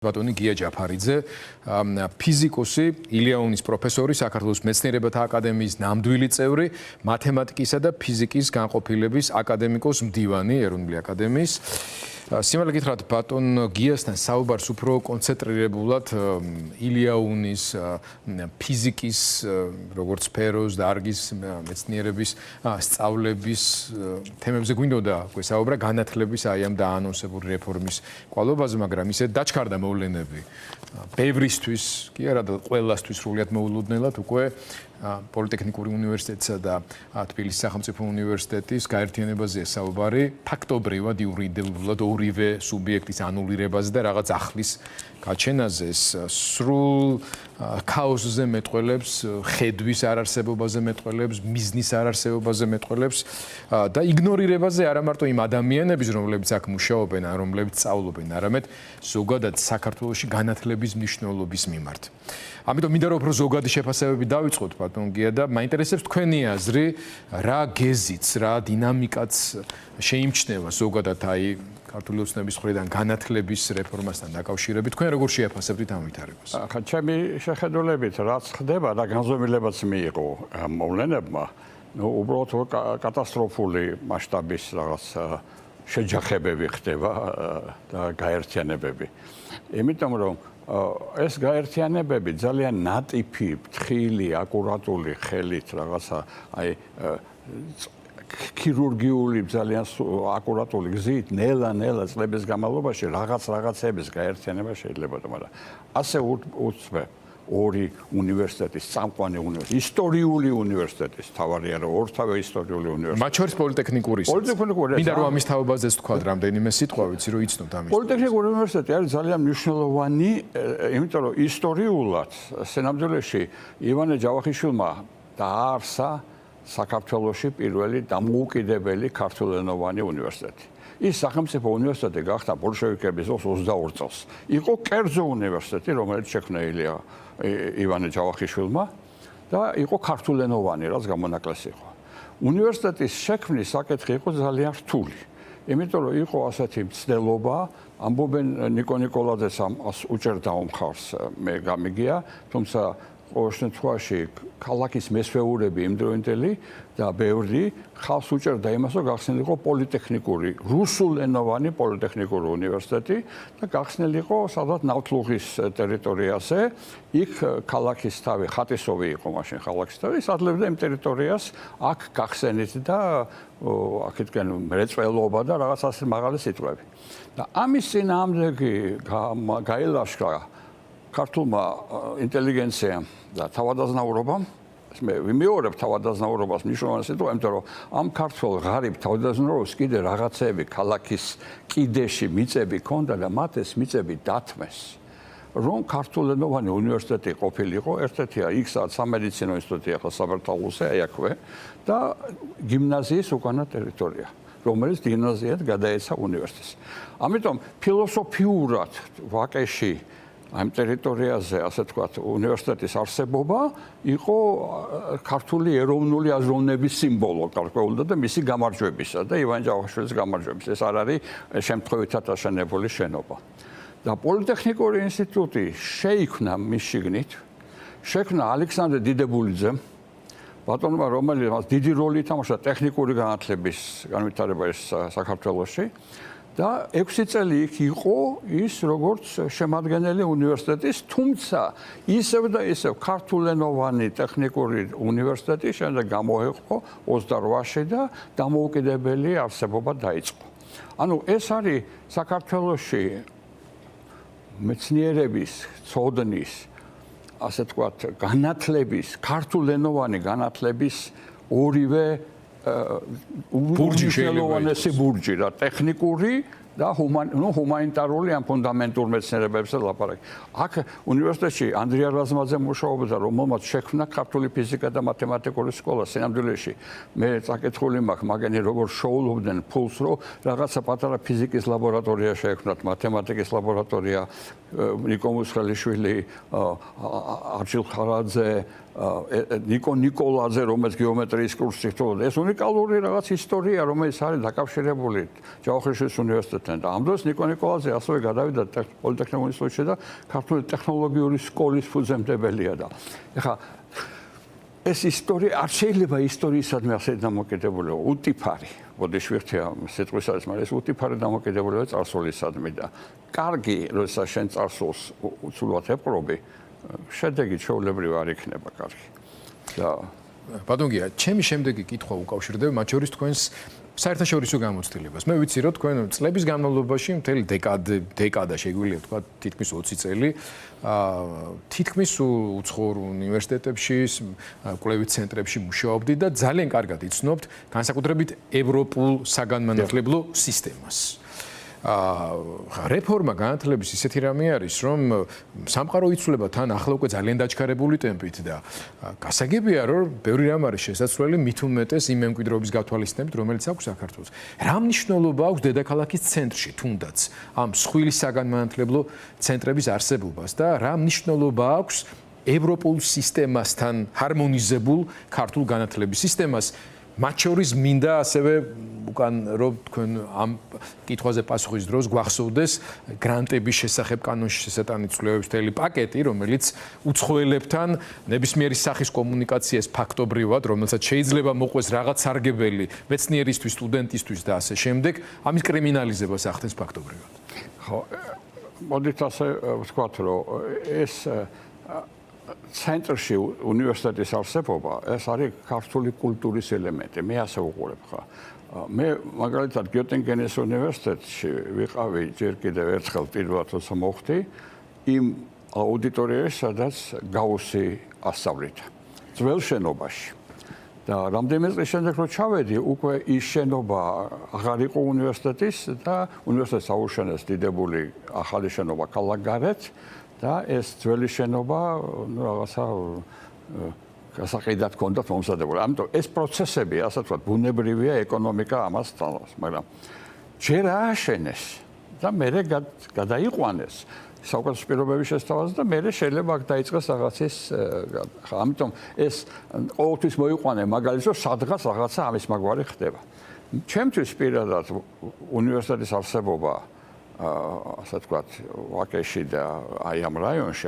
ბატონი გია ჯაფარიძე, ფიზიკოსი, ილიაუნის პროფესორი, საქართველოს მეცნიერებათა აკადემიის ნამდვილი წევრი, მათემატიკისა და ფიზიკის განყოფილების აკადემიკოს მდივანი ეროვნული აკადემიის. სიმართლე გითხრათ, ბატონ გიასთან საუბარს უფრო კონცენტრირებულად ილიაუნის ფიზიკის, როგორც სფეროს, დარგის, მეცნიერების სწავლების თემებზე გვინდოდა საუბრა განათლების აი ამ დაანონსებული რეფორმის კვალობაზე, მაგრამ ისე დაჩქარდა მოვლენები. ბევრისთვის, კი არა და ყველასთვის სრულიად მოულოდნელად უკვე პოლიტექნიკური უნივერსიტეტსა და თბილისის სახელმწიფო უნივერსიტეტის გაერთიანებაზე საუბარი ფაქტობრივად იურიდიულად ორივე სუბიექტის ანულირებაზე და რაღაც ახლის გაჩენაზე სრულ ქაოსზე მეტყველებს, ხედვის არარსებობაზე მეტყველებს, მიზნის არარსებობაზე მეტყველებს და იგნორირებაზე არა მარტო იმ ადამიანების, რომლებიც აქ მუშაობენ, რომლებიც სწავლობენ, არამედ ზოგადად საქართველოში განათლების მნიშვნელობის მიმართ. ამიტომ მინდა რომ უფრო ზოგადი შეფასებები დავიწყოთ ბატონ გია და მაინტერესებს თქვენი აზრი, რა გეზიც, რა დინამიკაც შეიმჩნევა ზოგადად აი ქართული ოცნების მხრიდან განათლების რეფორმასთან დაკავშირებით. თქვენ როგორ შეაფასებთ ამ ვითარებას? ახლა ჩემი შეხედულებით რაც ხდება და განზომილებაც მიიღო მოვლენებმა, უბრალოდ კატასტროფული მასშტაბის რაღაც შეჯახებები ხდება და გაერთიანებები. იმიტომ რომ ეს გაერთიანებები ძალიან ნატიფი, ფრთხილი, აკურატული ხელით რაღაცა აი ქირურგიული ძალიან აკურატული გზით ნელა წლების განმავლობაში რაღაცების გაერთიანება შეიძლება, მაგრამ ასე უცბ ორი უნივერსიტეტის წამყვანი უნივერსიტეტი, ისტორიული უნივერსიტეტის თავარია რომ ორთავე ისტორიული უნივერსიტეტი. მათ შორის პოლიტექნიკური. მინდა რომ ამის თაობაზეც თქვათ რამდენიმე სიტყვა, ვიცი რომ იცნობთ ამის. პოლიტექნიკური უნივერსიტეტი არის ძალიან მნიშვნელოვანი, იმიტომ რომ ისტორიულად სინამდვილეში ივანე ჯავახიშვილმა დააარსა საქართველოში პირველი დამოუკიდებელი ქართულენოვანი უნივერსიტეტი. ის სახელმწიფო უნივერსიტეტი გახდა ბოლშევიკების 22 წელს. იყო კერძო უნივერსიტეტი, რომელიც შექმნა ივანე ჯავახიშვილმა და იყო ქართულენოვანი, რაც გამონაკლისი იყო. უნივერსიტეტის შექმნის საკითხი იყო ძალიან რთული. იმიტომ რომ იყო ასეთი მცდელობა, ამბობენ ნიკო ნიკოლაძეს ამას უჭერდა უმხარს, მე გამიგია, თუმცა ყოველ შემთხვევაში ქალაქის მესვეურები იმდროინდელი და ბევრი ხალხს უჭერდა იმას, რომ გახსნილიყო პოლიტექნიკური, რუსულენოვანი პოლიტექნიკური უნივერსიტეტი და გახსნილიყო სადღაც ნავთლუღის ტერიტორიაზე. იქ ქალაქის თავი, ხატისოვი იყო მაშინ ქალაქის თავი, სადლებდა იმ ტერიტორიას აქ გახსენით და აქეთკენ მრეწველობა და რაღაც ასე მაღალი სიტყვები. და ამის წინააღმდეგი გაილაშქრა ქართულმა ინტელიგენციამ და თავადაზნაურობამ, მე ვიმეორებ თავადაზნაურობას მნიშვნელოვანი სიტყვა, იმიტომ რომ ამ ქართველ ღარიბ თავადაზნაურობას კიდე რაღაცეები ქალაქის კიდეში მიწები ჰქონდა და მათ ეს მიწები დათმეს, რომ ქართულენოვანი უნივერსიტეტი ყოფილიყო, ერთ-ერთია იქ სადაც სამედიცინო ინსტიტუტი ახლა საბართალოზე, აი აქვე და გიმნაზიის უკანა ტერიტორია, რომელიც გიმნაზიად გადაეცა უნივერსიტეტს. ამიტომ ფილოსოფიურად ვაკეში ამ ტერიტორიაზე, ასე ვთქვათ, უნივერსიტეტის არსებობა იყო ქართული ეროვნული აზროვნების სიმბოლო გარკვეულდა და მისი გამარჯვებისა და ივანე ჯავახიშვილის გამარჯვების. ეს არ არის შემთხვევითად აშენებული შენობა. და პოლიტექნიკური ინსტიტუტი შეიქმნა მის შიგნით, შექმნა ალექსანდრე დიდებულიძემ, ბატონმა, რომელიც დიდი როლი ითამაშა ტექნიკური განათლების განვითარებაში საქართველოში. და 6 წელი იქ იყო ის როგორც შემადგენელი უნივერსიტეტის, თუმცა ისევ და ისევ ქართულენოვანი ტექნიკური უნივერსიტეტი შემდეგ გამოეყო 28-ში და დამოუკიდებელი არსებობა დაიწყო. ანუ ეს არის საქართველოში მეცნიერების, ცოდნის, ასე ვთქვათ, განათლების, ქართულენოვანი განათლების ორივე უნიშნელოვანესი ბურჯი და ტექნიკური და ჰუმანიტარული ან ფუნდამენტურ მეცნიერებებზე ლაპარაკი. აქ უნივერსიტეტში ანდრია რაზმაძე მუშაობდა, რომელმაც შექმნა ქართული ფიზიკა და მათემატიკური სკოლა სინამდვილეში. მე წაკითხული მაქვს, მაგენი როგორ შოულობდნენ ფულს, რომ რაღაცა პატარა ფიზიკის ლაბორატორია შეექმნათ, მათემატიკის ლაბორატორია, ნიკო მუსხელიშვილი, არჩილ ხარაძე, ნიკო ნიკოლაძე, რომელიც გეომეტრიის კურსს იხდოდა. ეს უნიკალური რაღაც ისტორია, რომელიც არის დაკავშირებული ჯავახიშვილის უნივერსიტეტთან. და ამ დროს ნიკო ნიკოლაძე ასევე გადავიდა პოლიტექნიკურ ინსტიტუტში და ქართული ტექნოლოგიური სკოლის ფუძემდებელია და ეხლა ეს ისტორია არ შეიძლება ისტორიისადმი ასე დამოკიდებული უტიფარი. ბოდიშვიხთი სიტყვისას, მაგრამ ეს უტიფარი დამოკიდებულებაა წარსულისადმი და კარგი, როცა შენ წარსულს უცვლად ეპყრობი, შედეგი ჩვეულებრივ არ იქნება კარგი. და ბატონგია, ჩემი შემდეგი კითხვა უკავშირდება მათ შორის თქვენს საერთაშორისო გამოცდილებას. მე ვიცი, რომ თქვენ წლების განმავლობაში მთელი დეკადა შეგვიძლია თქვა თითქმის 20 წელი თითქმის უცხოურ უნივერსიტეტებში, კვლევით ცენტრებში მუშაობდით და ძალიან კარგად იცნობთ განსაკუთრებით ევროპულ საგანმანათლებლო სისტემას. რეფორმა განათლების ისეთი რამე არის, რომ სამყარო იცვლება თან ახლა უკვე ძალიან დაჩქარებული ტემპით და გასაგებია, რომ ბევრი რამ არის შესაძლებელი მით უმეტეს იმ მემკვიდრეობის გათვალისწინებით, რომელიც აქვს საქართველოს. რა მნიშვნელობა აქვს დედაქალაქის ცენტრში თუნდაც ამ მსხვილი საგანმანათლებლო ცენტრების არსებობას და რა მნიშვნელობა აქვს ევროპულ სისტემასთან ჰარმონიზებულ ქართულ განათლების სისტემას? მათ შორის მინდა ასევე უკან რომ თქვენ ამ კითხვაზე პასუხის დროს გვახსოვდეს გრანტების შესახებ კანონში შესატანი ცვლილებების მთელი პაკეტი, რომელიც უცხოელებთან ნებისმიერი სახის კომუნიკაციას ფაქტობრივად, რომელსაც შეიძლება მოყვეს რაღაც სარგებელი მეცნიერისთვის, სტუდენტისთვის და ასე შემდეგ, ამის კრიმინალიზებას ახდენს ფაქტობრივად. ხო, მოდით ასე ვთქვათ, რომ ეს ცენტრში უნივერსიტეტის არსებობა, ეს არის ქართული კულტურის ელემენტი. მე ასე ვუყურებ ხა. მე მაგალითად გიოტინგენის უნივერსიტეტში ვიყავი ჯერ კიდევ ერთხელ პირველად როცა მოხდი იმ აუდიტორიაში, სადაც გაუსი ასწავლიდა. ძველ შენობაში. და რამდენიმე წლის შემდეგ რო ჩავედი, უკვე ის შენობა აღარ იყო უნივერსიტეტის და უნივერსიტეტს აუშენეს დიდებული ახალი შენობა ქალაქგარეთ. და ეს ძველი შენობა რაღაცა გასაყიდად ჰქონდათ მომზადებული. ამიტომ ეს პროცესები, ასე ვთქვათ, ბუნებრივია, ეკონომიკა ამას თავს, მაგრამ ჯერ ააშენეს და მერე გადაიყვანეს საუკეთესო პირობების შესთავაზად და მერე შეიძლება აქ დაიწყეს რაღაცის, ამიტომ ეს ყოველთვის მოიყვანე მაგალითს, რომ სადღაც რაღაცა ამის მაგვარი ხდება. ჩემთვის პირადად უნივერსიტეტის არსებობა ასე ვთქვათ, ვაკეში და აი ამ რაიონში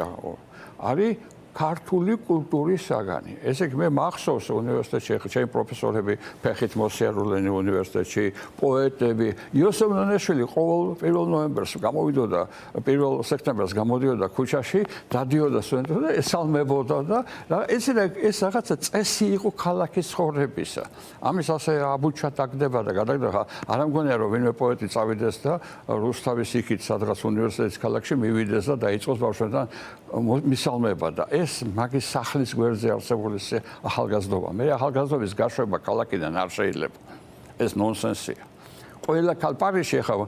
არის ქართული კულტურის საგანი. ესე იგი მე მახსოვს უნივერსიტეტში ჩემი პროფესორები ფეხით მოსიარულენი უნივერსიტეტში, პოეტები, იოსებ ნონეშვილი ყოველ 1 ნოემბერს გამოვიდოდა, 1 სექტემბერს გამოდიოდა ქუჩაში, დადიოდა სტუდენტებს და ესალმებოდა და ეს რაღაცა წესი იყო ქალაქის ცხოვრებისა. ამის ასე აბუჩა დაგდება და გადაგდება. არ ამგონია რომ ვინმე პოეტი წავიდეს და რუსთავის იქით სადღაც უნივერსიტეტის ქალაქში მივიდეს და დაიწყოს ბავშვებთან მისალმება და ეს მაგის სახლის გვერდზე არსებული ახალგაზრდობა. მე ახალგაზრდობის გაშვება ქალაქიდან არ შეიძლება. ეს ნონსენსია. ყველა პარიზში ახლა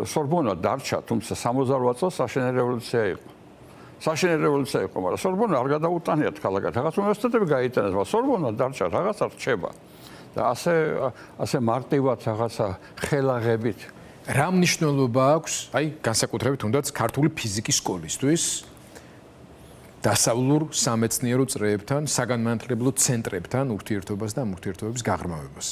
სორბონა დარჩა, თუმცა 68 წელს საშინელი რევოლუცია იყო. საშინელი რევოლუცია იყო, მაგრამ სორბონა არ გადაუტანიათ ქალაქად. რაღაც უნივერსიტეტები გაიტანეს, მაგრამ სორბონა დარჩა, რაღაცა რჩება. და ასე მარტივად რაღაცა ხელაღებით. რა მნიშვნელობა აქვს, აი, განსაკუთრებით თუნდაც ქართული ფიზიკის სკოლისთვის? დასავლურ სამეცნიერო წრეებთან, საგანმანათლებლო ცენტრებთან ურთიერთობას და ამ ურთიერთობების გაღრმავებას.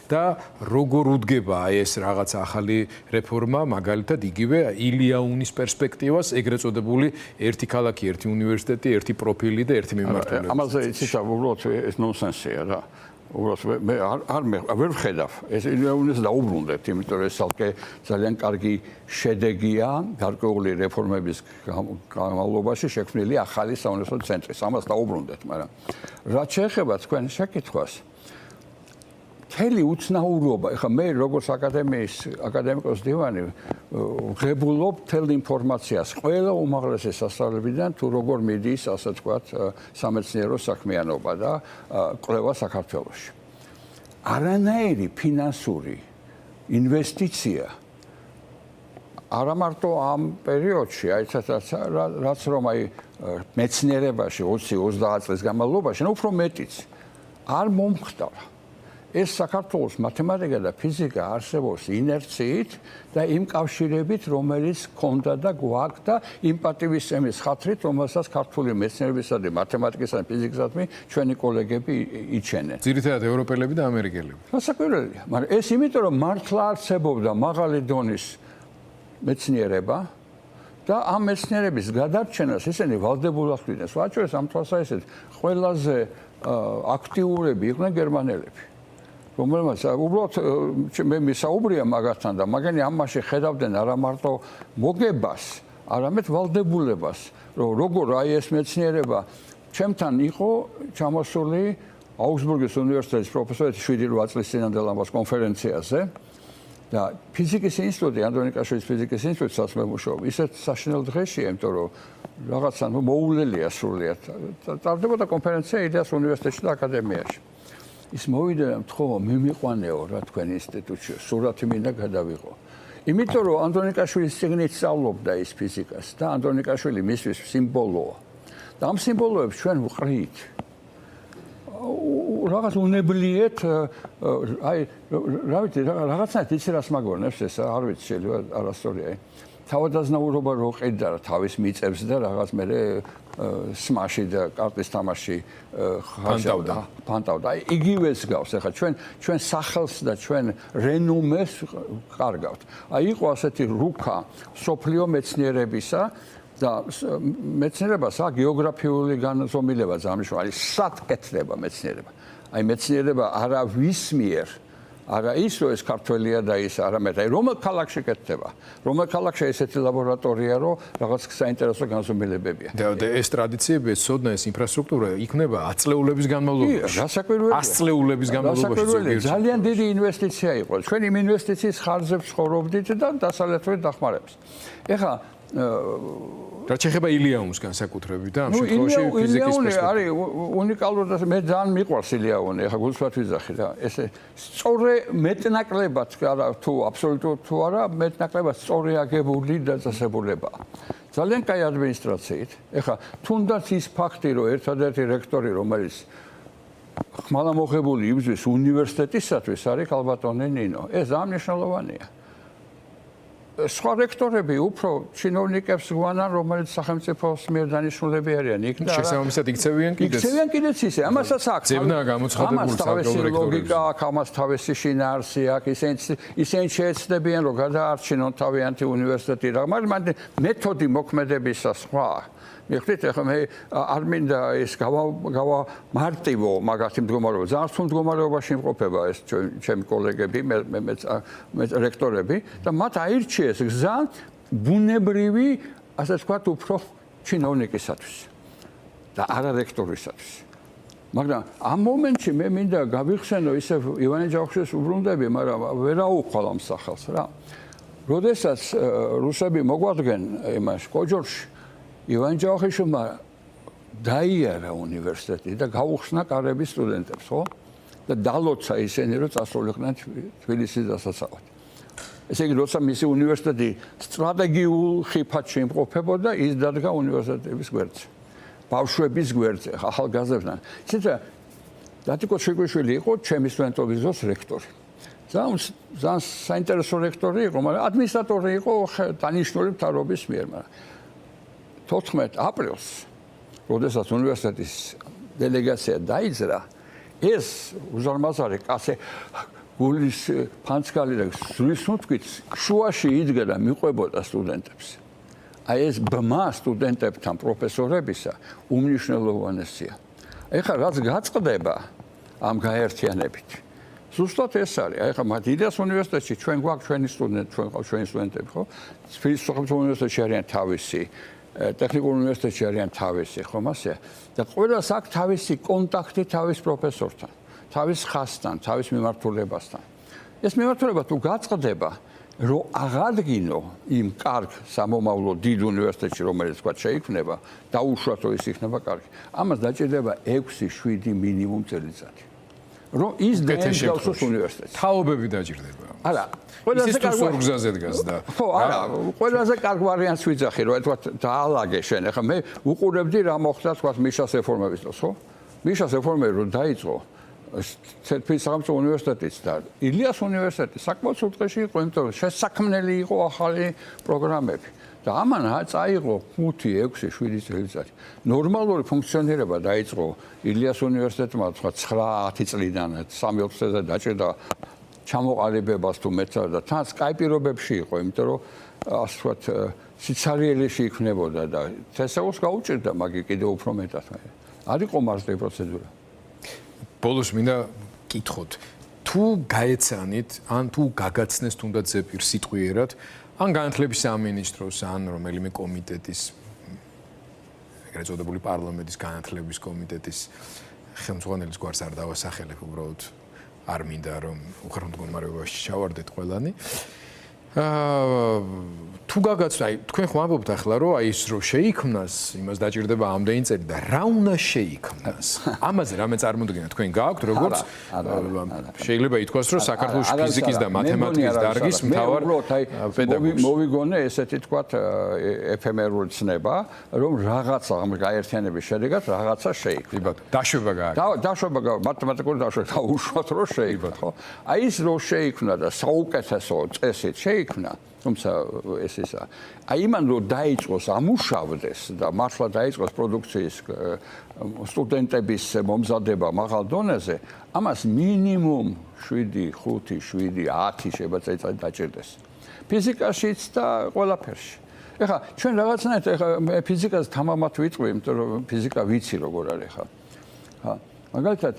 და როგორ უდგება ეს რაღაც ახალი რეფორმა, მაგალითად იგივე ილიაუნის პერსპექტივას, ეგრეთ წოდებული ერთი ქალაქი, ერთი უნივერსიტეტი, ერთი პროფილი და ერთი მიმართულება. ამაზე იცით, უბრალოდ ეს ნონსენსია რა. უბრალოდ მე ვერ ვხედავ. ეს ილიაუნის დაუბრუნდეთ, იმიტომ რომ ეს ძალიან კარგი შედეგია გარკვეული რეფორმების განმავლობაში შექმნილი ახალი საუნივერსიტეტო ცენტრი. ამას დაუბრუნდეთ, მაგრამ რაც შეეხება თქვენ შეკითხვას, მთელი უცნაურობა, ეხლა მე როგორც აკადემიკოს დივანი ვღებულობ მთელ ინფორმაციას ყველა უმაღლესი სასწავლებიდან თუ როგორ მიდის, ასე ვთქვათ, სამეცნიერო საქმიანობა და კვლევა საქართველოში. არანაირი ფინანსური ინვესტიცია არა მარტო ამ პერიოდში, რაც რომ აი მეცნიერებაში 20-30 წლის განმავლობაში, უფრო მეტიც არ მომხდარა. ეს საქართველოს მათემატიკა და ფიზიკა არსებობს ინერციით და იმ კავშირებით, რომელიც ჰქონდა და გვაქვს და იმ პატივისცემის ხათრით, რომელსაც ქართული მეცნიერებისა და მათემატიკისა და ფიზიკისადმი ჩვენი კოლეგები იჩენენ. ძირითადად ევროპელები და ამერიკელები. გასაკვირველია, მაგრამ ეს იმიტომ რომ მართლა არსებობდა მაღალი დონის მეცნიერება და ამ მეცნიერების გადარჩენას ისინი ვალდებულად ხვდნენ. ვაჭრეს ამ თვალსაზრისით ყველაზე აქტიურები იყვნენ გერმანელები. რომელმაც უბრალოდ მე მისაუბრია მაგასთან და მაგენი ამაში ხედავდნენ არა მარტო მოგებას, არამედ ვალდებულებას, რომ როგორ აი ეს მეცნიერება ჩემთან იყო ჩამოსული აუგსბურგის უნივერსიტეტის პროფესორი 7-8 წლის წინანდელ ამას კონფერენციაზე და ფიზიკის ინსტიტუტი, ანდრონიკაშვილის ფიზიკის ინსტიტუტსაც მე მუშაობ. ისეთ საშინელ დღეშია, იმიტომ რომ რაღაცა მოულელია სრულიად. ტარდებოდა კონფერენცია იდეას უნივერსიტეტში და აკადემიაში. ის მოვიდა და თქვა, მიმიყვანეო რა თქვენ ინსტიტუტში, სურათი მინდა გადავიღო. იმიტომ რომ ანდრონიკაშვილის წიგნით სწავლობდა ის ფიზიკას და ანდრონიკაშვილი მისთვის სიმბოლოა. და ამ სიმბოლოებს ჩვენ ვყრით. რაღაც უნებლიეთ, აი, რა ვიცი, რაღაცნაირად იცი რას მაგორნებს ეს, არ ვიცი, შეიძლება არასწორია. თავადაზნაურობა რო ყიდდა თავის მიწებს და რაღაც მერე სმაში და კარტის თამაში ფანტავდა. აი, იგივეს გავს, ახლა ჩვენ სახელს და ჩვენ რენომეს კარგავთ. აი, იყო ასეთი რუქა სოფლიო მეცნიერებისა და მეცნიერებას აქვს გეოგრაფიული განზომილება ზამთრში, არის სად კეთდება მეცნიერება. აი მეცნიერება არა ვის მიერ, არა ის რომ ეს ქართველია და ის არამედ აი რომელ ქალაქში კეთდება. რომელ ქალაქში ესეთი ლაბორატორია, რომ რაღაც საინტერესო განზომილებებია. და ეს ტრადიციები, ეს სოდნა, ეს ინფრასტრუქტურა იქნება 10 წლეულების განმავლობაში. გასაკვირველია. 100 წლეულების განმავლობაში. ძალიან დიდი ინვესტიცია იყო. ჩვენ იმ ინვესტიციის ხარჯებს ცხოვრობდით და დასალეთური დახმარების. ეხლა რა შეიძლება ილიაუნის განსაკუთრებით და ამ შემთხვევაში ფიზიკის პერსპექტივა. არის უნიკალური და მე ძალიან მიყვარს ილიაუნი, ახლა გულსვათ ვიძახი რა. ესე სწორე მეტნაკლებად არა თუ აბსოლუტურად თუ არა, მეტნაკლებად სწორი აგებული დაწესებულებაა. ძალიან კაი ადმინისტრაციით. ეხლა თუნდაც ის ფაქტი, რომ ერთადერთი რექტორი, რომელიც ხმალამოღებული იბრძვის უნივერსიტეტისათვის არის ქალბატონი ნინო. ეს ძალიან მნიშვნელოვანია. სხვა რექტორები უფრო ჩინოვნიკებს გვანან, რომელიც სახელმწიფოს მიერ დანიშნულები არიან. იქ და შესაბამისად იქცევიან კიდეც. იქცევიან კიდეც ისე. ამასაც აქვს. ძებნა გამოცხადებული საკუთრივ ლოგიკა აქვს, ამას თავისი შინაარსი აქვს. ისინი შეეცდებიან, რომ გადაარჩინონ თავიანთი უნივერსიტეტი რა, მაგრამ მეთოდი მოქმედებისა სხვა. მიხდით, ახლა მე არ მინდა ეს გავამარტივო მაგათი მდგომარეობა. ძალიან რთულ მდგომარეობაში იმყოფება ეს ჩემი კოლეგები, მე რექტორები და მათ აირჩიეს გზა ბუნებრივი, ასე ვთქვათ, უფრო ჩინოვნიკისათვის და არა რექტორისათვის. მაგრამ ამ მომენტში მე მინდა გავიხსენო ისე ივანე ჯავახიშვილის უბრუნდები, მაგრამ ვერაუხვალ ამ სახელს რა. როდესაც რუსები მოგვადგენენ იმას კოჯორში ივანე ჯავახიშვილმა დაიარა უნივერსიტეტი და გაუხსნა კარების სტუდენტებს, ხო? და დალოცა ისინი, რომ წასულიყვნენ თბილისის დასაცავად. ესე იგი, როცა მისი უნივერსიტეტი სტრატეგიულ ხიფათში იმყოფებოდა, ის დადგა უნივერსიტეტების გვერდზე. ბავშვების გვერდზე, ახალგაზრდებთან. ისეთ დათიკო შვიგვიშვილი იყო ჩემი სტუდენტობის დროს რექტორი. ძალიან საინტერესო რექტორი იყო, მაგრამ ადმინისტრატორი იყო დანიშნული მთავრობის მიერ, მაგრამ 14 აპრილს, როდესაც უნივერსიტეტის დელეგაცია დაიძრა, ეს უზარმაზარი კაცი გულის ფანცკალი და ზღვის ნუთხით შუაში იდგა და მიყვებოდა სტუდენტებს. აი ეს ბმა სტუდენტებთან პროფესორებისა უმნიშვნელოვანესია. ეხლა რაც გაწყდება ამ გაერთიანებით. ზუსტად ეს არის. აი ხა მადიდას უნივერსიტეტში ჩვენ გვაქვს ჩვენი სტუდენტები, ხო? თბილისის სახელმწიფო უნივერსიტეტში არიან თავისი ტექნიკურ უნივერსიტეტში არიან თავისი, ხო მასე? და ყველას აქვს თავისი კონტაქტი თავის პროფესორთან, თავის ხასთან, თავის მიმართულებასთან. ეს მიმართულება თუ გაწყდება, რომ აღადგინო იმ კარგ სამომავლო დიდ უნივერსიტეტში, რომელიც თქვა შეიქმნება, დაუშვათ რომ ის იქნება კარგი. ამას დაჭირდება 6-7 მინიმუმ წელიწადი. რომ ის დაემსგავსოს უნივერსიტეტს. თაობები დაჭირდება. არა, ყველაზე კარგი გზაზე დგას და. ხო, არა, ყველაზე კარგ ვარიანტს ვიძახი, რომ თქვა დაალაგე შენ. ახლა მე უყურებდი რა მოხდა თქვა მიშას რეფორმების დროს, ხო? მიშას რეფორმები რომ დაიწყო, ცერფის სახელმწიფო უნივერსიტეტიც და ილიას უნივერსიტეტი საკმაოდ უწყეში იყო, იმიტომ რომ შესაქმნელი იყო ახალი პროგრამები. და ამან წაიღო 5, 6, 7 წელიწადი. ნორმალური ფუნქციონირება დაიწყო ილიას უნივერსიტეტმა 9-10 წლიდან 3-4 წელიწადზე დაჭერდა ჩამოყალიბებას თუ მეცდა და თან Skype პირობებში იყო, იმიტომ რომ ასე ვთქვათ სიცარიელეში იქნებოდა და TSO-ს გაუჭირდა მაგი კიდევ უფრო მეტად. არ იყო მარტივი პროცედურა. ბოლოს მინდა კითხოთ, თუ გაეცანით, ან თუ გაგაცნეს თუნდაც ზეპირ სიტყვიერად, ან განათლების სამინისტროს, ან რომელიმე კომიტეტის, ეგრეთ წოდებული პარლამენტის განათლების კომიტეტის ხელმძღვანელის გვარს არ დავასახელებ, უბრალოდ არ მინდა რომ უხერხემლო მდგომარეობაში ჩავარდეთ ყველანი. თუ გაგაცნო, თქვენ ხო ამბობთ ახლა რომ ის რო შეიქმნას, имас დაჭირდება ამდენი წელი და რა უნდა შეიქმნას? ამაზე რამე წარმოდგენა თქვენ გააქვთ, როგორც შეიძლება ითქვას, რომ საქართველოს ფიზიკის და მათემატიკის დარგის მთავარ პედაგოგს. მოვიგონე ესეთი თქვათ ეფემერული ცნება, რომ რაღაცა გაერთიანების შედეგად რაღაცა შეიქმნა. დაშვება გააკეთა. დაშვება მათემატიკური დაშვება დაუშვათ რომ შეიქმნა, ხო? აი ის რო შეიქმნა და საუკეთესო წესით შეიქმნა, თუმცა ეს ისა. აი იმან რო დაიწყოს ამუშავდეს და მართლა დაიწყოს პროდუქციის სტუდენტების მომზადება მაღალ დონეზე, ამას მინიმუმ 7, 5, 7, 10 შეიძლება წელიწადი დაჭირდეს. ფიზიკაშიც და ყველაფერში. ეხლა ჩვენ რაღაცნაირად ეხლა მე ფიზიკას თამამად ვიტყვი, იმიტომ რომ ფიზიკა ვიცი როგორ არის ხა. მაგალითად,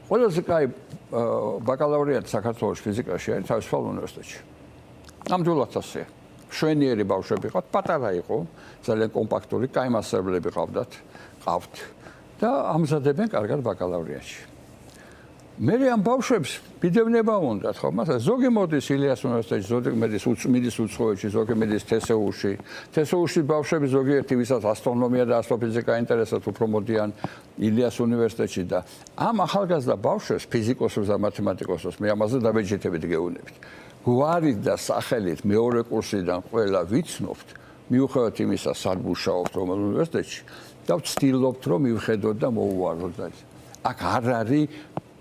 ყველაზე კაი ბაკალავრიატი საქართველოს ფიზიკაში არის თავისუფალ უნივერსიტეტში. ნამდვილად ასეა. შვენიერი ბავშვები ყავთ, პატარა იყო, ძალიან კომპაქტური, კაი მასწავლებლები ყავთ და ამზადებენ კარგად ბაკალავრიაში. მე ამ ბავშვებს მიდევნება უნდათ, ხო? მასა ზოგი მოდის ილიას უნივერსიტეტში, ზოგი მიდის უცხოეთში, ზოგი მიდის TSO-ში. TSO-ში ბავშვები ზოგიერთი ვისაც ასტრონომია და ასტროფიზიკა ინტერესად უფრო მოდიან ილიას უნივერსიტეტში და ამ ახალგაზრდა ბავშვებს, ფიზიკოსებს და მათემატიკოსებს მე ამაზე დაბეჭდებით გეუბნებით. გვარით და სახელით მეორე კურსიდან ყველა ვიცნობთ, მიუხედავად იმისა, სად მუშაობთ რომელ უნივერსიტეტში და ვცდილობთ რომ მივხედოთ და მოუვაროთ. აქ არ არის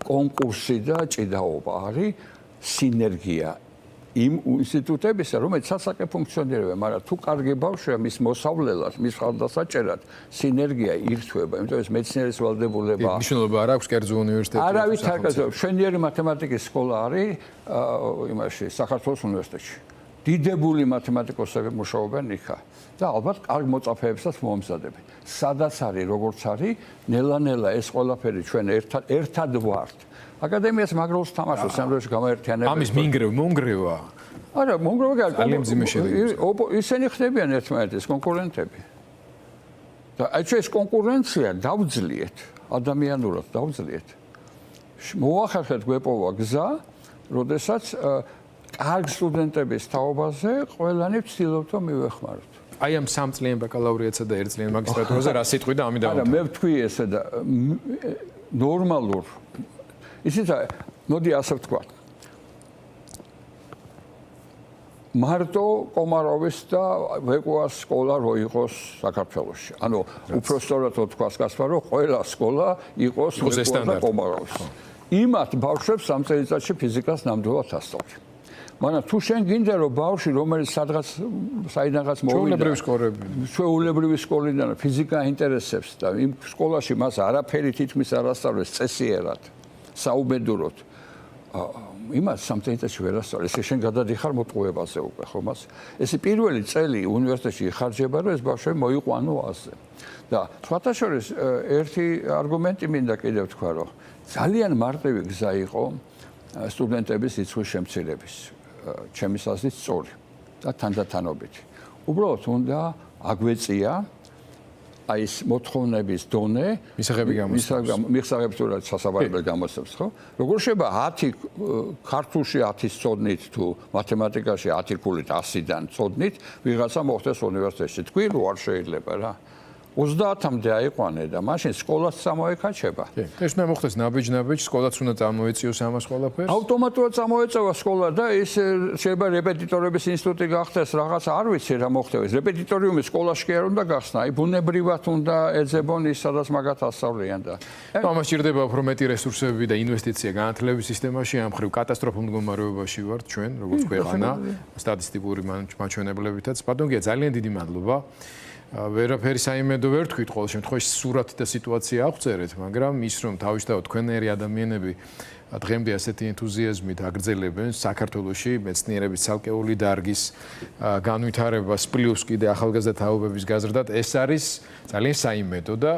კონკურსი და ჭიდაობა, არის სინერგია იმ ინსტიტუტებისა, რომელიც სასაკე ფუნქციონირებენ, მაგრამ თუ კარგი ბავშვია, მის მოსავლელად, მის ხალხდასაჭერად სინერგია ირთვება, იმიტომ ეს მეცნიერის ვალდებულება. მნიშვნელობა არ აქვს კერძო უნივერსიტეტში. არავის არ გაძლევს. შვენიერი მათემატიკის სკოლა არის იმაში, საქართველოს უნივერსიტეტში. დიდებული მათემატიკოსები მუშაობენ იქა და ალბათ კარგ მოწაფეებსაც მომზადებენ. სადაც არის, როგორც არის, ნელა-ნელა ეს ყველაფერი ჩვენ ერთად ვართ. აკადემიას მაგროლს თამაშობს, ამერში გამოერთიანება. ამის მონგრევა. არა, მონგრევა ძალიან მძიმე შედეგი. ისინი ხდებიან ერთმანეთის კონკურენტები. და აი ეს კონკურენცია დავძლიეთ, ადამიანურად დავძლიეთ. მოახერხეთ გვეპოვა გზა, როდესაც კარგ სტუდენტების თაობაზე ყველანი ვცდილობთ რომ მივეხმაროთ. აი ამ 3 წლიან ბაკალავრიატსა და 1 წლიან მაგისტრატურაზე რა სიტყვი და ამი დავამთავრე. არა, მე ვთქვი ესე და ნორმალურ ისიც მოდი ასე ვთქვა. მარტო კომაროვის და ვეკუას სკოლა რო იყოს საქართველოში. ანუ უფრო სწორად ვთქვას გასვლა რომ ყველა სკოლა იყოს ვეკუა და კომაროვის. იმათ ბავშვებს ამ წელიწადში ფიზიკას ნამდვილად ასწავლი. მაგრამ თუ შენ გინდა რომ ბავშვი რომელიც სადღაც საიდანღაც მოვიდა ჩვეულებრივი სკოლიდან ფიზიკა ინტერესებს და იმ სკოლაში მას არაფერი თითქმის არ ასწავლეს წესიერად საუბედუროდ იმას სამწელიწადში ვერ ასწავლეს ეს შენ გადადიხარ მოტყუებაზე უკვე ხო მას ესე პირველი წელი უნივერსიტეტში იხარჯება რომ ეს ბავშვები მოიყვანო ასე და სხვათა შორის ერთი არგუმენტი მინდა კიდევ თქვა რომ ძალიან მარტივი გზა იყო სტუდენტების რიცხვის შემცირების ჩემი აზრით სწორი და თანდათანობითი. უბრალოდ უნდა აგვეწია აი ეს მოთხოვნების დონე მისაღებად სასაბარავად გამოსცემს, ხო? როგორ შეიძლება 10 ქართულში 10 წოდნით თუ მათემატიკაში 10 ქულით 100-დან წოდნით ვიღაცა მოხდეს უნივერსიტეტში. თქვი რომ არ შეიძლება რა. 30-მდე აიყვანე და მაშინ სკოლას წამოეკაჩება. კი, ეს უნდა მოხდეს ნაბიჯ, სკოლაც უნდა წამოეწიოს ამას ყველაფერს. ავტომატურად წამოეწევა სკოლა და ის შეიძლება რეპეტიტორების ინსტიტუტი გახდეს, რაღაც არ ვიცი რა მოხდება. რეპეტიტორიუმი სკოლაში კი არ უნდა გახსნა, აი ბუნებრივად უნდა ეძებონ ის, სადაც მაგათ ასწავლიან და ამას ჭირდება უფრო მეტი რესურსები და ინვესტიცია განათლების სისტემაში. ამ ხრივ კატასტროფულ მდგომარეობაში ვართ ჩვენ, როგორც ქვეყანა, სტატისტიკური მაჩვენებლებითაც. ბატონ გია, ძალიან დიდი მადლობა. ვერაფერი საიმედო ვერ თქვით, ყოველ შემთხვევაში სურათი და სიტუაცია აღწერეთ, მაგრამ ის რომ თავისთავად თქვენერი ადამიანები დღემდე ასეთი ენთუზიაზმით აგრძელებენ საქართველოში მეცნიერების ცალკეული დარგის განვითარებას პლუს კიდე ახალგაზრდა თაობების გაზრდად, ეს არის ძალიან საიმედო და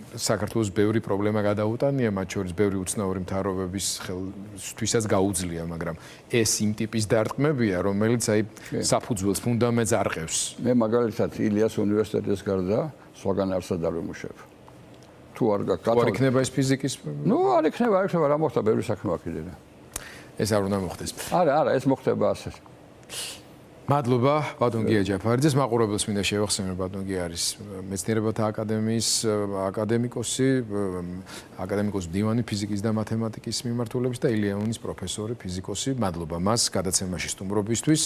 საქართველოს ბევრი პრობლემა გადაუტანია, მათ შორის ბევრი უცნაური მთავრობების ხელთვისაც გაუძლია, მაგრამ ეს იმ ტიპის დარტყმებია, რომელიც აი საფუძველს, ფუნდამენტს არყევს. მე მაგალითად ილიას უნივერსიტეტის გარდა სხვაგან არსად არ ვიმუშავებ. თუ არ არ იქნება ეს ფიზიკის? არ იქნება, რა მოხდა ბევრი საქმე აქედან. ეს არ უნდა მოხდეს. არა, ეს მოხდება ასე. მადლობა ბატონ გია ჯაფარიძეს, მაყურებელს მინდა შევახსენო, ბატონ გია არის მეცნიერებათა აკადემიის აკადემიკოსი, აკადემიკოს მდივანი ფიზიკის და მათემატიკის მიმართულების და ილიაონის პროფესორი ფიზიკოსი. მადლობა მას გადაცემაში სტუმრობისთვის.